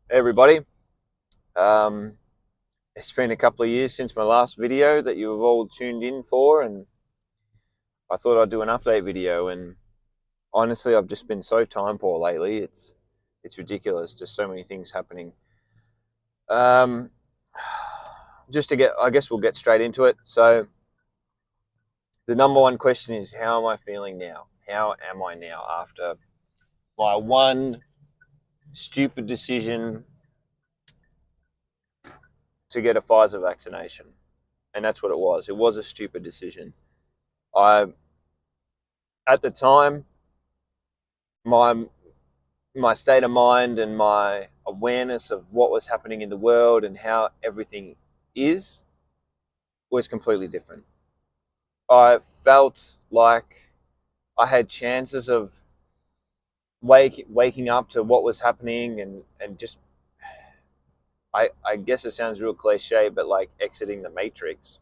Hey everybody, um, it's been a couple of years since my last video that you have all tuned in for, and I thought I'd do an update video. And honestly, I've just been so time poor lately. It's ridiculous. Just so many things happening. Um, just to get, I guess we'll get straight into it. So the number one question is, how am I feeling now? How am I now after my one stupid decision to get a Pfizer vaccination? And that's what it was. It was a stupid decision. I At the time, my my state of mind and my awareness of what was happening in the world and how everything is was completely different. I felt like I had chances of waking up to what was happening, and just I guess it sounds real cliche, but like exiting the matrix.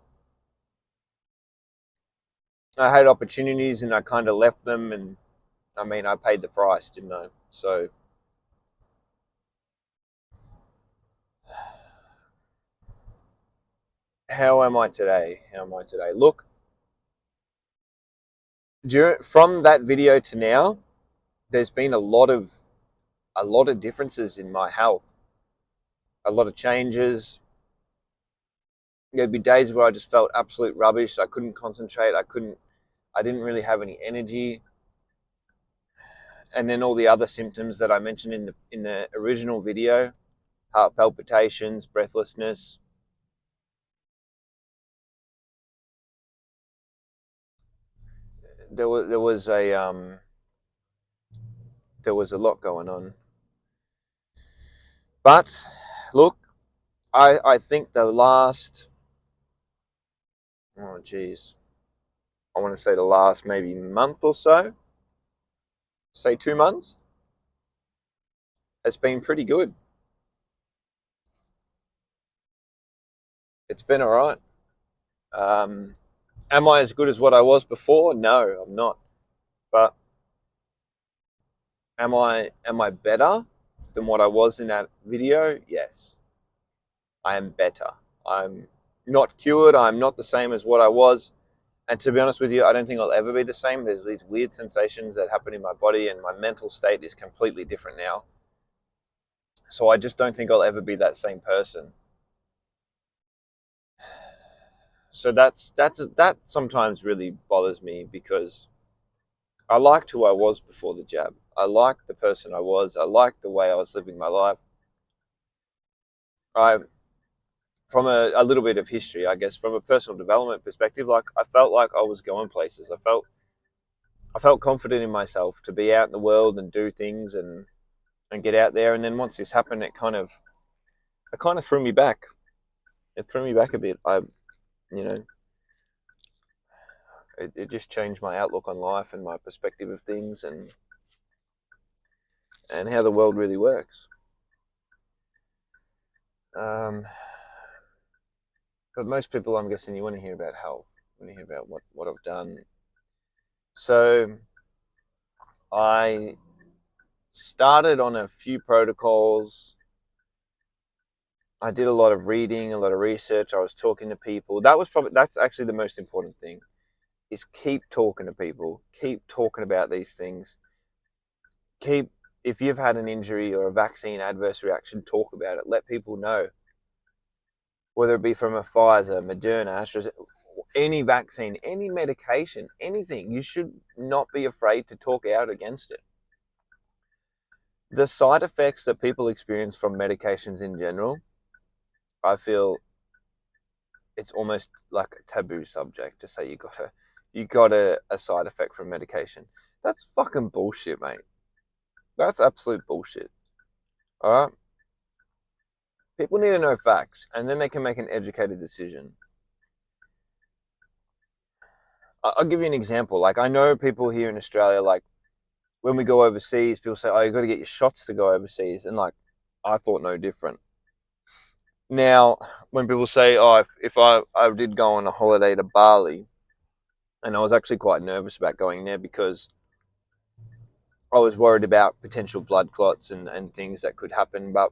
I had opportunities and I kind of left them, and I mean, I paid the price, didn't I? So how am I today? How am I today? Look, from that video to now, there's been a lot of differences in my health, a lot of changes. There'd be days where I just felt absolute rubbish. I couldn't concentrate. I didn't really have any energy. And then all the other symptoms that I mentioned in the original video: heart palpitations, breathlessness. There was a lot going on. But look, I think the last, oh geez, I want to say the last maybe month or so, say 2 months, has been pretty good. It's been all right. Um, am I as good as what I was before? No, I'm not. But am I better than what I was in that video? Yes, I am better. I'm not cured. I'm not the same as what I was. And to be honest with you, I don't think I'll ever be the same. There's these weird sensations that happen in my body, and my mental state is completely different now. So I just don't think I'll ever be that same person. So that sometimes really bothers me, because I liked who I was before the jab. I liked the person I was. I liked the way I was living my life. I, from a little bit of history, I guess, from a personal development perspective, like I felt like I was going places. I felt confident in myself to be out in the world and do things, and get out there. And then once this happened, it kind of threw me back. It threw me back a bit. You know, it just changed my outlook on life and my perspective of things, and how the world really works. Um, but most people, I'm guessing, you want to hear about health. You want to hear about what I've done. So I started on a few protocols. I did a lot of reading, a lot of research. I was talking to people. That's actually the most important thing, is keep talking to people. Keep talking about these things. If you've had an injury or a vaccine adverse reaction, talk about it. Let people know. Whether it be from a Pfizer, Moderna, AstraZeneca, any vaccine, any medication, anything, you should not be afraid to talk out against it. The side effects that people experience from medications in general, I feel it's almost like a taboo subject to say you got a side effect from medication. That's fucking bullshit, mate. That's absolute bullshit. All right? People need to know facts, and then they can make an educated decision. I'll give you an example. Like, I know people here in Australia, like, when we go overseas, people say, "Oh, you got to get your shots to go overseas," and like, I thought no different. Now, when people say, "Oh, if I did go on a holiday to Bali," and I was actually quite nervous about going there, because I was worried about potential blood clots and things that could happen. But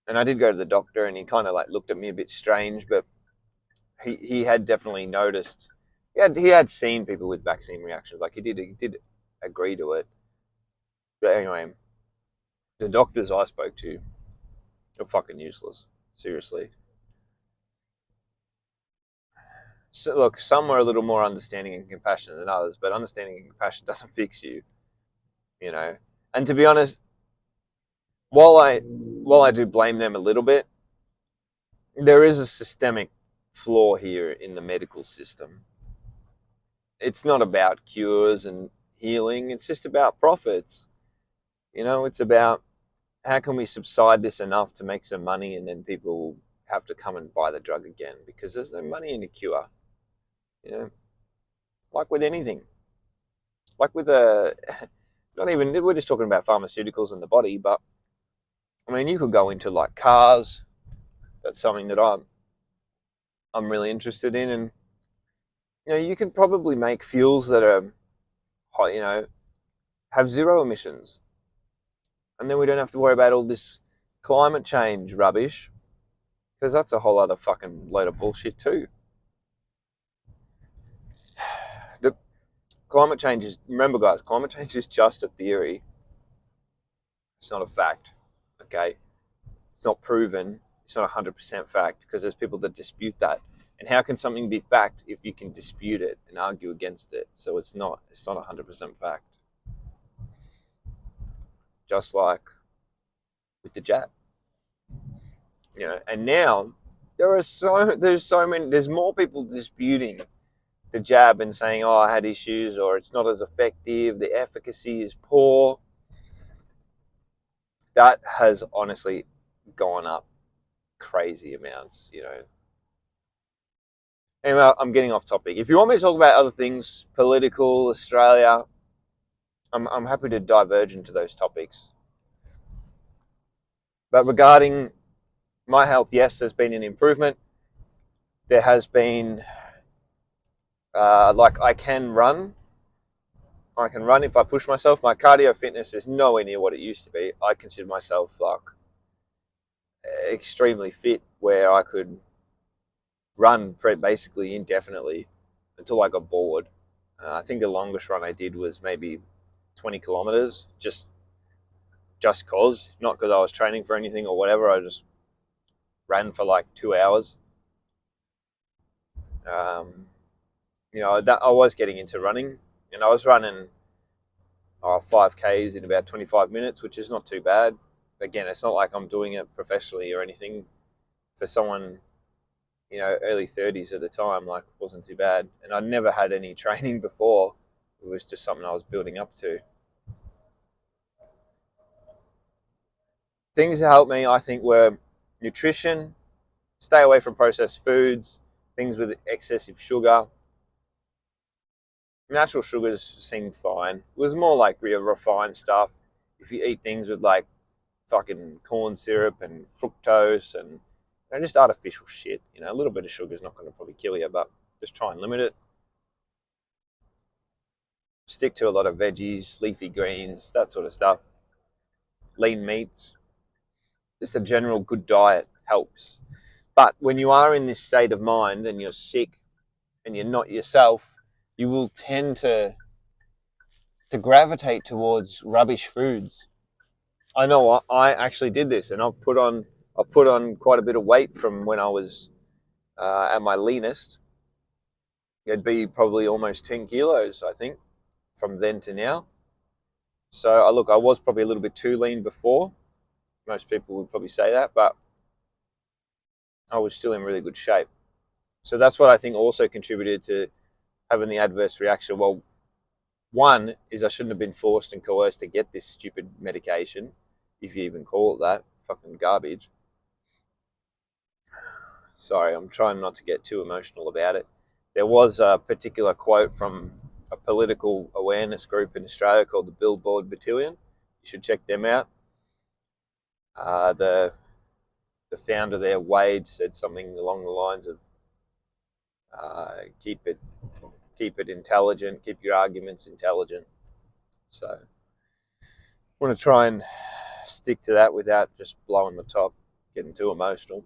And I did go to the doctor, and he kind of like looked at me a bit strange, but he had definitely noticed. He had seen people with vaccine reactions. Like he did agree to it. But anyway, the doctors I spoke to are fucking useless. Seriously. So look, some are a little more understanding and compassionate than others, but understanding and compassion doesn't fix you, you know. And to be honest, while I do blame them a little bit, there is a systemic flaw here in the medical system. It's not about cures and healing, it's just about profits. It's about how can we subside this enough to make some money, and then people have to come and buy the drug again because there's no money in a cure. You know, like with anything, like with a, not even, we're just talking about pharmaceuticals in the body, but I mean, you could go into like cars. That's something that I'm really interested in, and you can probably make fuels that are, have zero emissions, and then we don't have to worry about all this climate change rubbish, because that's a whole other fucking load of bullshit too. The climate change is, remember guys, climate change is just a theory. It's not a fact. Okay, it's not proven. It's not 100% fact, because there's people that dispute that. And how can something be fact if you can dispute it and argue against it? So it's not 100% fact. Just like with the jab, and now there's so many, there's more people disputing the jab and saying, oh, I had issues, or it's not as effective, the efficacy is poor. That has honestly gone up crazy amounts. Anyway, I'm getting off topic. If you want me to talk about other things, political, Australia, I'm happy to diverge into those topics. But regarding my health, yes, there's been an improvement. There has been, like, I can run. I can run if I push myself. My cardio fitness is nowhere near what it used to be. I consider myself like extremely fit, where I could run basically indefinitely until I got bored. I think the longest run I did was maybe 20 kilometers, just cause, not because I was training for anything or whatever. I just ran for like 2 hours. Um, that I was getting into running, and I was running 5Ks in about 25 minutes, which is not too bad. Again, it's not like I'm doing it professionally or anything. For someone, early 30s at the time, like, wasn't too bad. And I'd never had any training before. It was just something I was building up to. Things that helped me, I think, were nutrition, stay away from processed foods, things with excessive sugar. Natural sugars seemed fine. It was more like real refined stuff. If you eat things with like fucking corn syrup and fructose and just artificial shit, a little bit of sugar is not going to probably kill you, but just try and limit it. Stick to a lot of veggies, leafy greens, that sort of stuff. Lean meats. Just a general good diet helps. But when you are in this state of mind and you're sick and you're not yourself, you will tend to gravitate towards rubbish foods. I know I actually did this, and I've put on quite a bit of weight from when I was at my leanest. It'd be probably almost 10 kilos, I think, from then to now. So look, I was probably a little bit too lean before. Most people would probably say that, but I was still in really good shape. So that's what I think also contributed to having the adverse reaction. Well, one is I shouldn't have been forced and coerced to get this stupid medication, if you even call it that. Fucking garbage. Sorry, I'm trying not to get too emotional about it. There was a particular quote from a political awareness group in Australia called the Billboard Battalion. You should check them out. The founder there, Wade, said something along the lines of keep it intelligent, keep your arguments intelligent. So I want to try and stick to that without just blowing the top. getting too emotional.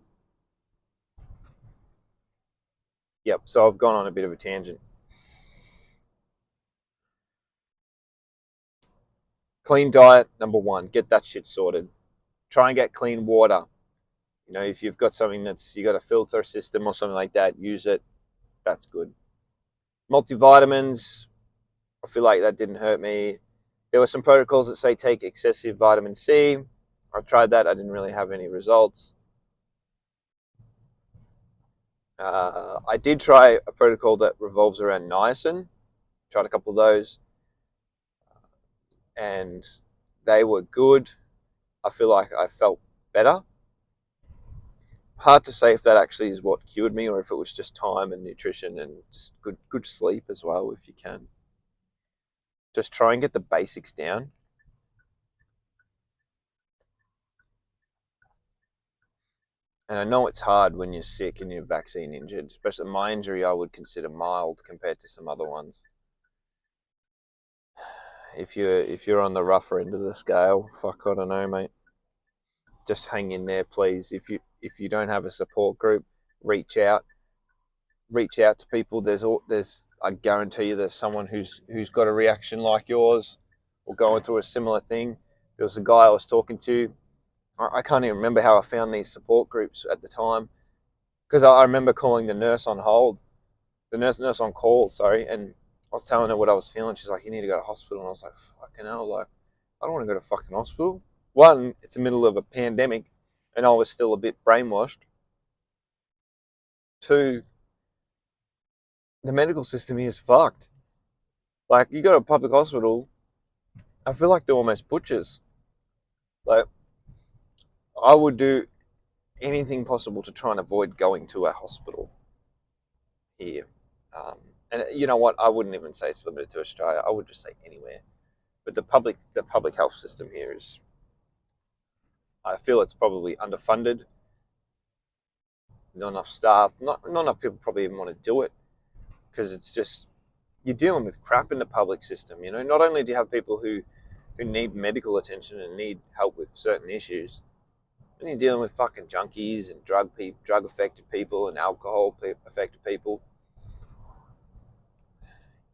Yep, so I've gone on a bit of a tangent. Clean diet, number one, get that shit sorted. Try and get clean water. You know, if you've got something that's, you got a filter system or something like that, use it. That's good. Multivitamins, I feel like that didn't hurt me. There were some protocols that say take excessive vitamin C. I tried that. I didn't really have any results. I did try a protocol that revolves around niacin. Tried a couple of those, and they were good. I feel like I felt better. Hard to say if that actually is what cured me or if it was just time and nutrition and just good sleep as well if you can. Just try and get the basics down. And I know it's hard when you're sick and you're vaccine injured, especially my injury I would consider mild compared to some other ones. If you're on the rougher end of the scale, fuck, I don't know, mate. Just hang in there, please. If you don't have a support group, reach out. Reach out to people. There's I guarantee you there's someone who's got a reaction like yours or going through a similar thing. There was a guy I was talking to. I can't even remember how I found these support groups at the time because I remember calling the nurse on hold, the nurse on call, sorry, and I was telling her what I was feeling. She's like, "You need to go to hospital," and I was like, "Fucking hell, like, I don't want to go to fucking hospital." One, it's the middle of a pandemic, and I was still a bit brainwashed. Two, the medical system here is fucked. Like, you go to a public hospital, I feel like they're almost butchers. Like, I would do anything possible to try and avoid going to a hospital here. And you know what? I wouldn't even say it's limited to Australia. I would just say anywhere. But the public health system here is, I feel it's probably underfunded. Not enough staff. Not enough people probably even want to do it because it's just, you're dealing with crap in the public system. You know, not only do you have people who need medical attention and need help with certain issues, then you're dealing with fucking junkies and drug affected people and alcohol affected people.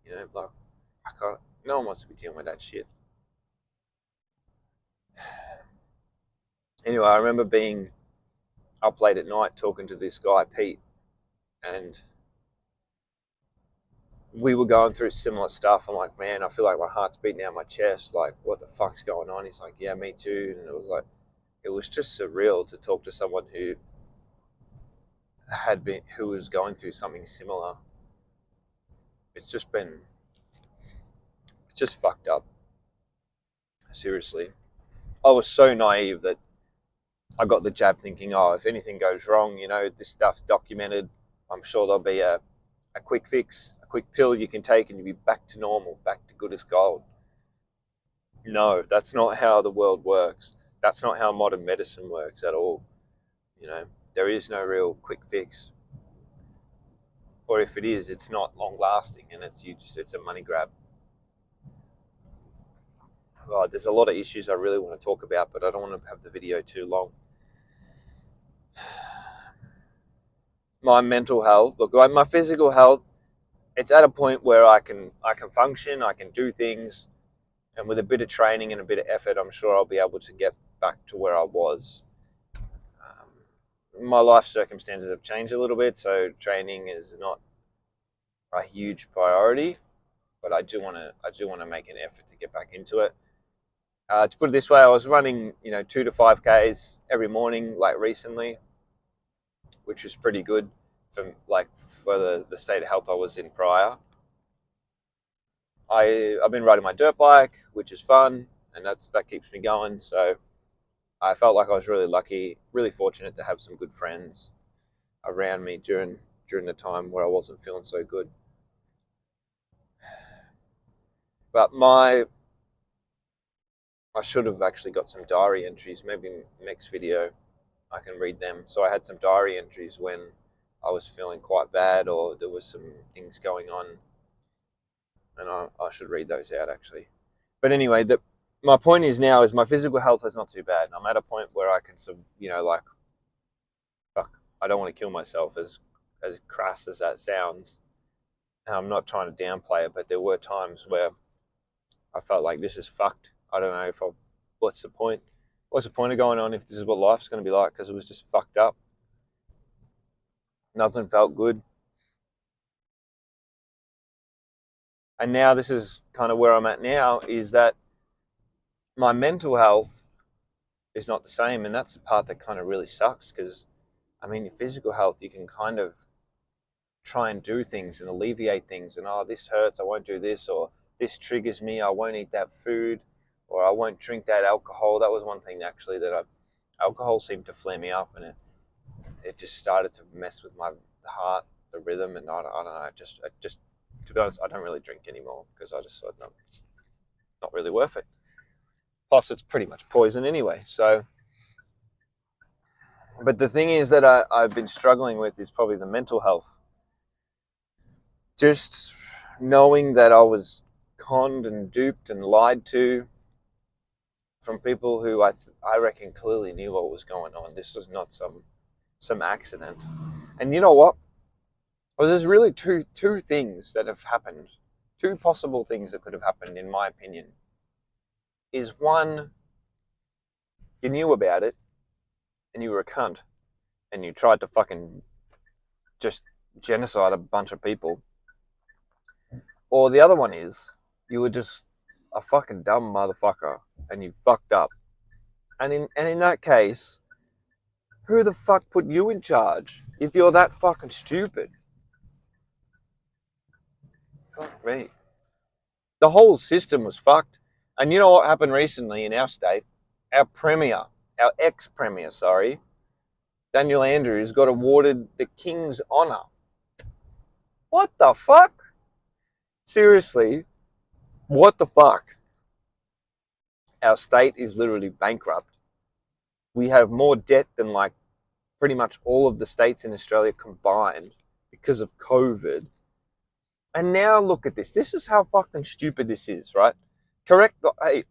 You know, like, no one wants to be dealing with that shit. Anyway, I remember being up late at night talking to this guy, Pete, and we were going through similar stuff. I'm like, man, I feel like my heart's beating out my chest. Like, what the fuck's going on? He's like, yeah, me too. And it was just surreal to talk to someone who was going through something similar. It's just fucked up. Seriously. I was so naive that I got the jab thinking, oh, if anything goes wrong, you know, this stuff's documented. I'm sure there'll be a quick fix, a quick pill you can take and you'll be back to normal, back to good as gold. No, that's not how the world works. That's not how modern medicine works at all. You know, there is no real quick fix. Or if it is, it's not long lasting and it's a money grab. Oh, there's a lot of issues I really want to talk about, but I don't want to have the video too long. My mental health, look, my physical health, it's at a point where I can function, I can do things, and with a bit of training and a bit of effort, I'm sure I'll be able to get back to where I was. My life circumstances have changed a little bit, so training is not a huge priority, but I do want to make an effort to get back into it. To put it this way, I was running 2 to 5Ks every morning, like recently, which was pretty good for the state of health I was in prior. I've been riding my dirt bike, which is fun, and that keeps me going. So I felt like I was really lucky, really fortunate to have some good friends around me during the time where I wasn't feeling so good. But I should have actually got some diary entries. Maybe next video I can read them. So I had some diary entries when I was feeling quite bad or there was some things going on, and I should read those out actually. But anyway, my point is now is my physical health is not too bad. I'm at a point where I can I don't want to kill myself, as crass as that sounds. And I'm not trying to downplay it, but there were times where I felt like this is fucked. I don't know if I. What's the point? What's the point of going on if this is what life's going to be like? Because it was just fucked up. Nothing felt good. And now this is kind of where I'm at now, is that my mental health is not the same. And that's the part that kind of really sucks, because, I mean, your physical health, you can kind of try and do things and alleviate things. And, oh, this hurts, I won't do this. Or this triggers me, I won't eat that food. Or I won't drink that alcohol. That was one thing, actually, alcohol seemed to flare me up. And it just started to mess with my heart, the rhythm. And I don't know, just to be honest, I don't really drink anymore, because I just thought, no, it's not really worth it. Plus, it's pretty much poison anyway. So, but the thing is that I've been struggling with is probably the mental health. Just knowing that I was conned and duped and lied to from people who I reckon clearly knew what was going on. This was not some accident. And you know what? Well, there's really two things that have happened. Two possible things that could have happened, in my opinion. Is one, you knew about it and you were a cunt and you tried to fucking just genocide a bunch of people. Or the other one is, you were just a fucking dumb motherfucker and you fucked up. And in that case, who the fuck put you in charge if you're that fucking stupid? Fuck me. The whole system was fucked. And you know what happened recently in our state? Our ex-premier, Daniel Andrews, got awarded the King's Honour. What the fuck? Seriously, what the fuck? Our state is literally bankrupt. We have more debt than like pretty much all of the states in Australia combined because of COVID. And now look at this. This is how fucking stupid this is, right? Correct. Hey,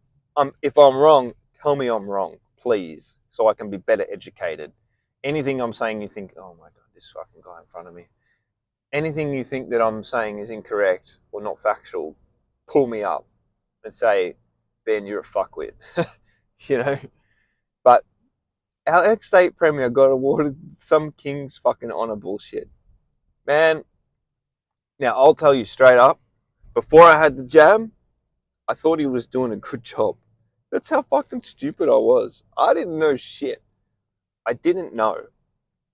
if I'm wrong, tell me I'm wrong, please, so I can be better educated. Anything I'm saying you think, oh my God, this fucking guy in front of me. Anything you think that I'm saying is incorrect or not factual, pull me up and say, Ben, you're a fuckwit. You know? But our ex-state premier got awarded some King's fucking honour bullshit. Man, now I'll tell you straight up, before I had the jab, I thought he was doing a good job. That's how fucking stupid I was. I didn't know shit. I didn't know.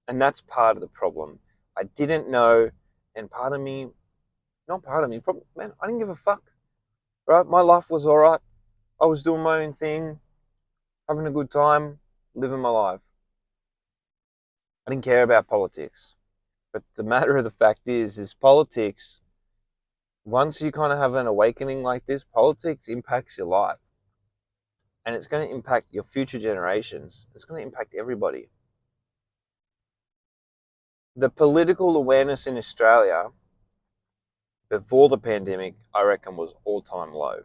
And that's part of the problem. I didn't know, and part of me, man, I didn't give a fuck. Right? My life was alright. I was doing my own thing, having a good time, living my life. I didn't care about politics. But the matter of the fact is politics, once you kind of have an awakening like this, politics impacts your life. And it's going to impact your future generations. It's going to impact everybody. The political awareness in Australia before the pandemic, I reckon, was all-time low.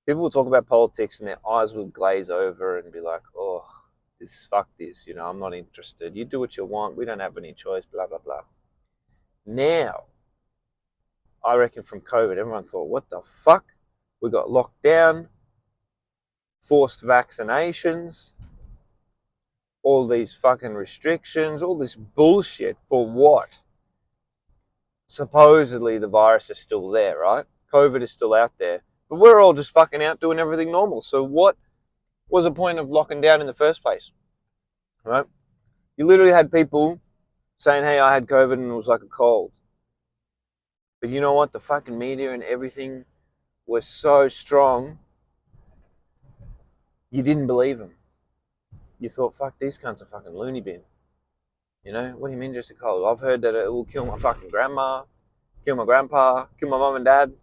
People will talk about politics and their eyes will glaze over and be like, oh, fuck this, I'm not interested. You do what you want. We don't have any choice, blah, blah, blah. Now, I reckon from COVID, everyone thought, what the fuck? We got locked down, forced vaccinations, all these fucking restrictions, all this bullshit for what? Supposedly the virus is still there, right? COVID is still out there. But we're all just fucking out doing everything normal. So what was the point of locking down in the first place? Right? You literally had people saying, hey, I had COVID and it was like a cold. But you know what? The fucking media and everything was so strong, you didn't believe them. You thought, fuck, these cunts are fucking loony bin. What do you mean just a cold? I've heard that it will kill my fucking grandma, kill my grandpa, kill my mum and dad.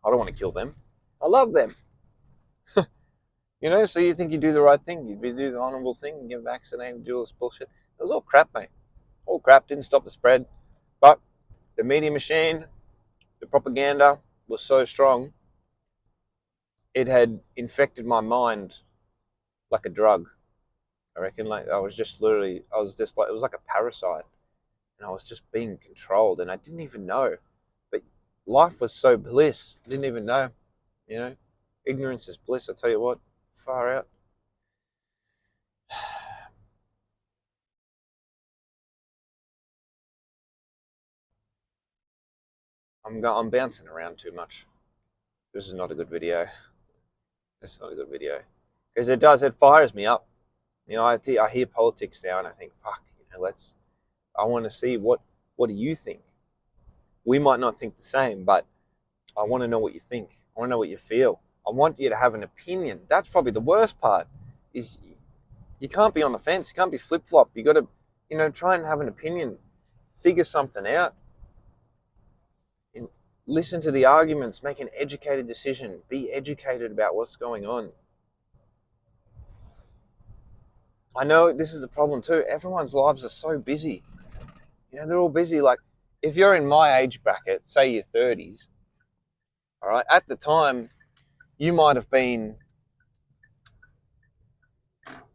I don't want to kill them. I love them. So you think you do the right thing. You do the honourable thing and get vaccinated, do all this bullshit. It was all crap, mate. All crap, didn't stop the spread. But the media machine, the propaganda was so strong, it had infected my mind like a drug. I reckon like I was just literally, I was just like, it was like a parasite, and I was just being controlled, and I didn't even know. But life was so bliss, I didn't even know. You know, ignorance is bliss. I tell you what, far out. I'm bouncing around too much. This is not a good video. This is not a good video because it fires me up. You know, I hear politics now, and I think, fuck, you know, I want to see what do you think? We might not think the same, but I want to know what you think. I want to know what you feel. I want you to have an opinion. That's probably the worst part. Is you can't be on the fence. You can't be flip flop. You got to, you know, try and have an opinion. Figure something out. And listen to the arguments. Make an educated decision. Be educated about what's going on. I know this is a problem too. Everyone's lives are so busy. You know, they're all busy. Like, if you're in my age bracket, say your 30s, all right, at the time, you might have been,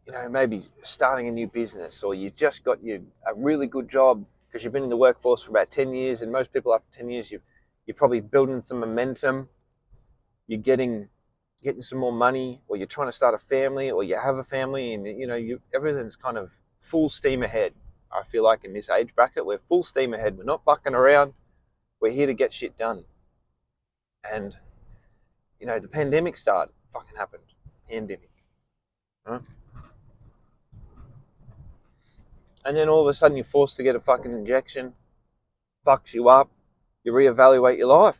you know, maybe starting a new business, or you just got a really good job because you've been in the workforce for about 10 years. And most people after 10 years, you're probably building some momentum. You're getting some more money, or you're trying to start a family, or you have a family, and, you know, everything's kind of full steam ahead. I feel like in this age bracket, we're full steam ahead. We're not fucking around. We're here to get shit done. And, you know, the pandemic started. Fucking happened. Pandemic. Huh? And then all of a sudden you're forced to get a fucking injection. Fucks you up. You reevaluate your life.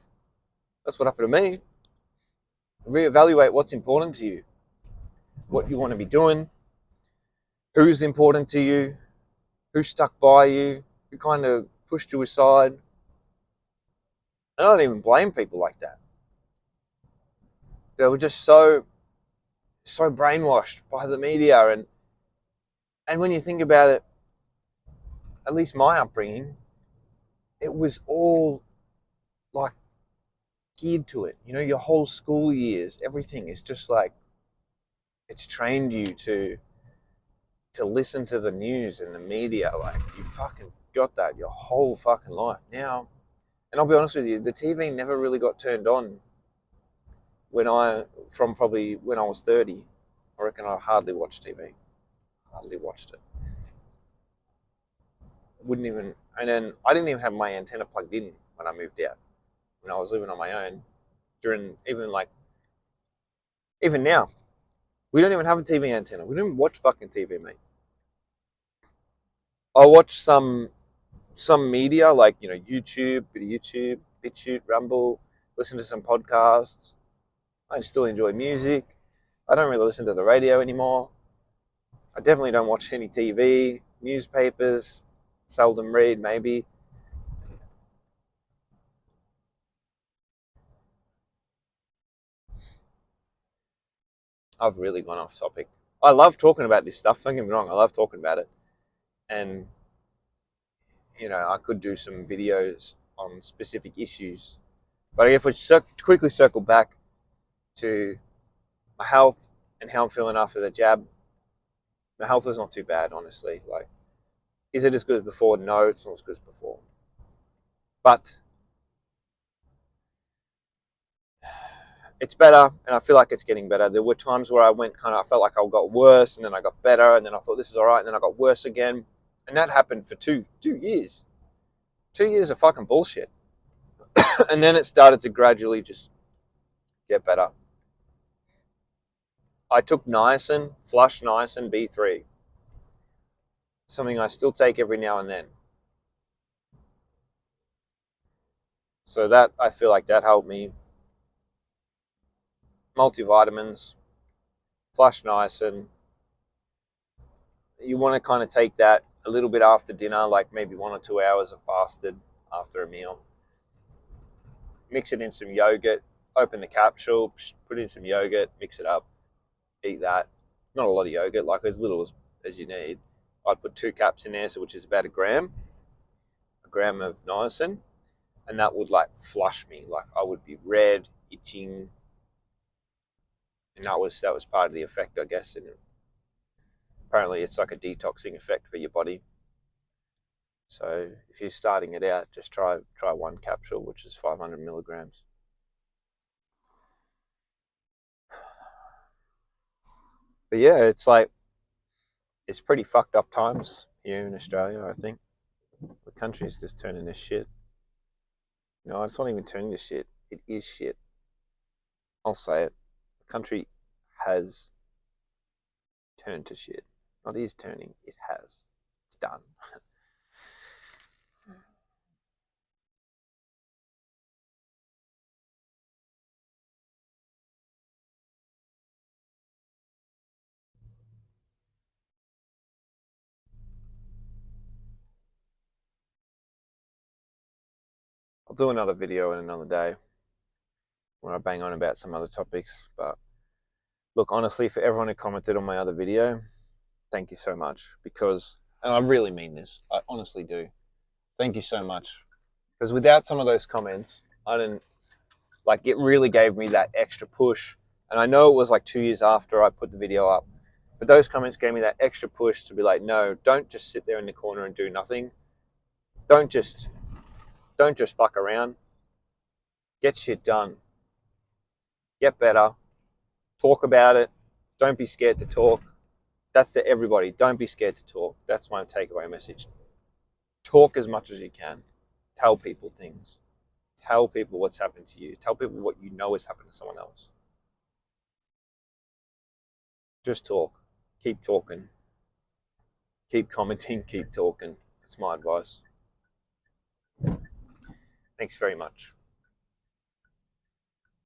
That's what happened to me. Reevaluate what's important to you. What you want to be doing. Who's important to you. Who stuck by you. Who kind of pushed you aside. And I don't even blame people like that. They were just so brainwashed by the media. And when you think about it, at least my upbringing, it was all like geared to it. You know, your whole school years, everything is just like, it's trained you to listen to the news and the media. Like, you fucking got that your whole fucking life. Now, and I'll be honest with you, the TV never really got turned on from probably when I was 30. I reckon I hardly watched TV. Hardly watched it. Wouldn't even, and then I didn't even have my antenna plugged in when I moved out. When I was living on my own, even now, we don't even have a TV antenna. We don't even watch fucking TV, mate. I watch some media, like, you know, bit of YouTube, BitChute, Rumble, listen to some podcasts. I still enjoy music. I don't really listen to the radio anymore. I definitely don't watch any TV, newspapers, seldom read, maybe. I've really gone off topic. I love talking about this stuff, don't get me wrong, I love talking about it. And, you know, I could do some videos on specific issues. But if we quickly circle back to my health and how I'm feeling after the jab, my health was not too bad, honestly. Like, is it as good as before? No, it's not as good as before. But it's better, and I feel like it's getting better. There were times where I felt like I got worse, and then I got better, and then I thought this is all right, and then I got worse again. And that happened for two years. 2 years of fucking bullshit. And then it started to gradually just get better. I took niacin, flush niacin B3. Something I still take every now and then. So that, I feel like that helped me. Multivitamins, flush niacin. You want to kind of take that a little bit after dinner, like maybe 1 or 2 hours of fasted after a meal. Mix it in some yogurt, open the capsule, put in some yogurt, mix it up, eat that. Not a lot of yogurt, like as little as you need. I'd put 2 caps in there, so which is about a gram of niacin, and that would like flush me. Like, I would be red, itching, and that was part of the effect, I guess. And Apparently it's like a detoxing effect for your body. So if you're starting it out, just try one capsule, which is 500 milligrams. But yeah, it's like, it's pretty fucked up times here in Australia, I think. The country is just turning to shit. No, it's not even turning to shit. It is shit. I'll say it. The country has turned to shit. Not is turning, it has. It's done. I'll do another video in another day where I bang on about some other topics. But look, honestly, for everyone who commented on my other video, thank you so much. Because, and I really mean this, I honestly do. Thank you so much. Because without some of those comments, I didn't, like, it really gave me that extra push. And I know it was like 2 years after I put the video up, but those comments gave me that extra push to be like, no, don't just sit there in the corner and do nothing. Don't just fuck around. Get shit done. Get better. Talk about it. Don't be scared to talk. That's to everybody. Don't be scared to talk. That's my takeaway message. Talk as much as you can. Tell people things. Tell people what's happened to you. Tell people what you know has happened to someone else. Just talk. Keep talking. Keep commenting. Keep talking. That's my advice. Thanks very much.